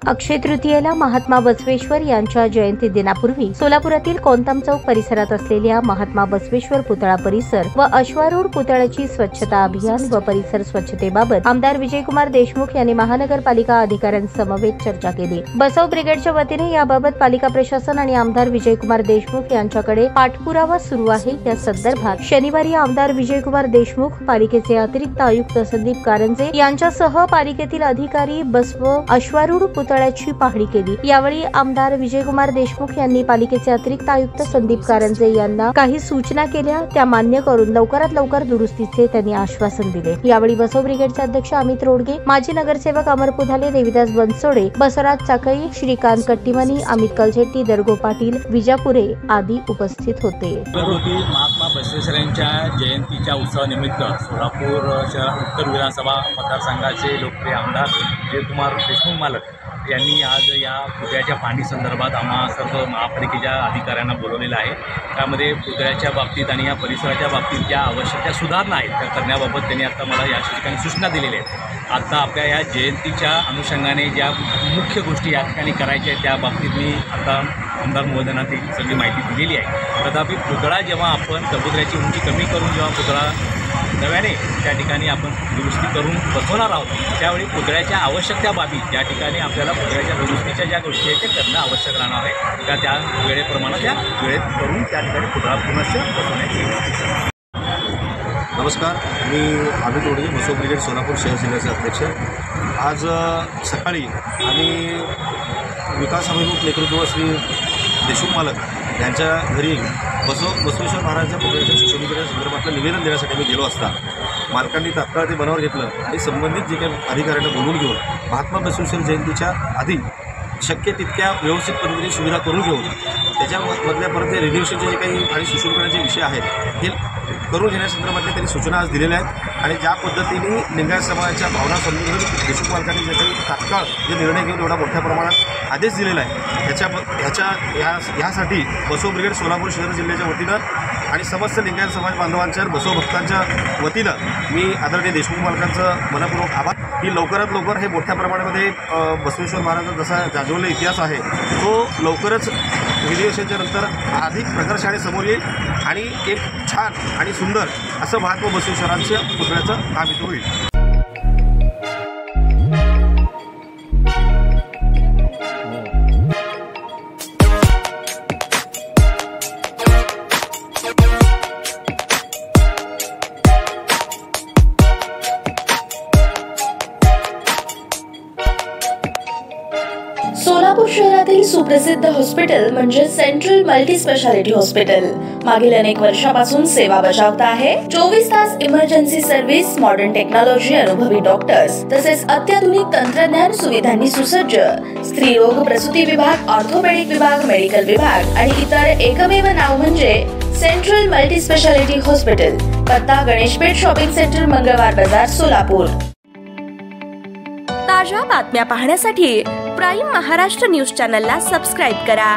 अक्षय तृतीयेला महात्मा बसवेश्वर यांच्या जयंती दिनापूर्वी सोलापुरातील कोंताम चौक परिसरात असलेल्या महात्मा बसवेश्वर पुतळा परिसर व अश्वारूढ पुतळ्याची स्वच्छता अभियान व परिसर स्वच्छतेबाबत आमदार विजयकुमार देशमुख यांनी महानगरपालिका अधिकाऱ्यांसमवेत चर्चा केली। बसव ब्रिगेडच्या वतीने याबाबत पालिका प्रशासन आणि आमदार विजयकुमार देशमुख यांच्याकडे पाठपुरावा सुरू आहे। या संदर्भात शनिवारी आमदार विजयकुमार देशमुख, पालिकेचे अतिरिक्त आयुक्त संदीप कारंजे यांच्यासह पालिकेतील अधिकारी बसव अश्वारूढ पुतळ्याची पाहणी केली। यावेळी आमदार विजयकुमार देशमुख यांनी पालिकेचे अतिरिक्त आयुक्त संदीप कारंजे यांना काही सूचना केल्या, त्या मान्य करून लवकरात लवकर दुरुस्तीचे त्यांनी आश्वासन दिले। यावेळी बसव ब्रिगेडचे अध्यक्ष अमित रोडगे, माजी नगरसेवक अमर पुधाले, देविदास बनसोडे, बसवराज चाकळी, श्रीकांत कट्टीमनी, अमित कलशेट्टी, दरगो पाटील, विजापुरे आदी उपस्थित होते। महात्मा बसवेश्वरांच्या जयंतीच्या उत्सवानिमित्त सोलापूरच्या उत्तर विधानसभा मतदारसंघाचे लोकप्रिय आमदार विजयकुमार देशमुख मालक यांनी आज या पुतळ्याच्या पाहणी संदर्भात आम्हा सर्व महापालिकेच्या अधिकाऱ्यांना बोलवलेलं आहे। त्यामध्ये पुतळ्याच्या बाबतीत आणि या परिसराच्या बाबतीत ज्या आवश्यक त्या सुधारणा आहेत त्या करण्याबाबत त्यांनी आता मला या ठिकाणी सूचना दिलेल्या आहेत। आता आपल्या या जयंतीच्या अनुषंगाने ज्या मुख्य गोष्टी या ठिकाणी करायच्या आहेत त्या बाबतीत मी आता आमदार महोदयांना ती सगळी माहिती दिलेली आहे। तथापि पुतळा जेव्हा आपण पुतळ्याची उंची कमी करून जेव्हा पुतळा नव्याने त्या ठिकाणी आपण दुरुस्ती करून बसवणार आहोत, त्यावेळी पुतळ्याच्या आवश्यक त्या बाबी ज्या ठिकाणी आपल्याला पुतळ्याच्या दुरुस्तीच्या ज्या गोष्टी आहेत त्या करणं आवश्यक राहणार आहे, त्या वेळेप्रमाणे त्या वेळेत करून त्या ठिकाणी पुतळा पुनश्च बसवण्यात येईल। नमस्कार, मी अमित रोडगे, बसव ब्रिगेड सोलापूर शहर जिल्ह्याचे अध्यक्ष। आज सकाळी आम्ही विकास अभिमुख नेतृत्व श्री देशमुख मालक यांच्या घरी बसवेश्वर महाराजांच्या पुतळ्याच्या सुशोभीकरणासंदर्भातलं निवेदन देण्यासाठी मी गेलो असता मालकांनी तात्काळ ते मनावर घेतलं आणि संबंधित जे काही अधिकाऱ्यांना बोलवून घेऊन महात्मा बसवेश्वर जयंतीच्या आधी शक्य तितक्या व्यवस्थित पद्धतीने सुविधा करून घेऊन त्याच्यामधल्या परत ते रिन्युएशनचे जे काही आणि सुशोभीकरणाचे विषय आहेत हे करून घेण्यासंदर्भातल्या त्यांनी सूचना आज दिलेल्या आहेत। आणि ज्या पद्धतीने लिंगायत समाजाच्या भावना समजून घेऊन देशमुख मालकांनी जे काही तात्काळ जे निर्णय घेऊन एवढा मोठ्या प्रमाणात आदेश दिलेला आहे ह्यासाठी बसव ब्रिगेड सोलापूर शहर जिल्ह्याच्या वतीनं आणि समस्त लिंगायत समाज बांधवांच्या बसव भक्तांच्या वतीनं मी आदरणीय देशमुख मालकांचं मनपूर्वक आभार की लवकरात लवकर हे मोठ्या प्रमाणामध्ये बसवेश्वर महाराजांचा जसा जाजवलेला इतिहास आहे तो लवकरच विधिवेशनच्या नंतर अधिक प्रकर्षाने समोर येईल आणि एक छान आणि सुंदर असं महात्मा बसवेश्वरांच्या पुतळ्याचं काम इथं होईल। सोलापूर शहरातील सुप्रसिद्ध हॉस्पिटल म्हणजे सेंट्रल मल्टी स्पेशालिटी हॉस्पिटल मागील अनेक वर्षापासून सेवा बजावत आहे। 24 तास इमर्जन्सी सर्व्हिस, मॉडर्न टेक्नॉलॉजी, अनुभवी डॉक्टर्स तसेच अत्याधुनिक तंत्रज्ञान सुविधांनी सुसज्ज स्त्रीरोग प्रसूती विभाग, ऑर्थोपेडिक विभाग, मेडिकल विभाग आणि इतर एकमेव नाव म्हणजे सेंट्रल मल्टी स्पेशालिटी हॉस्पिटल। पत्ता गणेशपेठ शॉपिंग सेंटर, मंगळवार बाजार, सोलापूर। ताज्या बातम्या पाहण्यासाठी प्राईम महाराष्ट्र न्यूज चॅनलला सबस्क्राईब करा।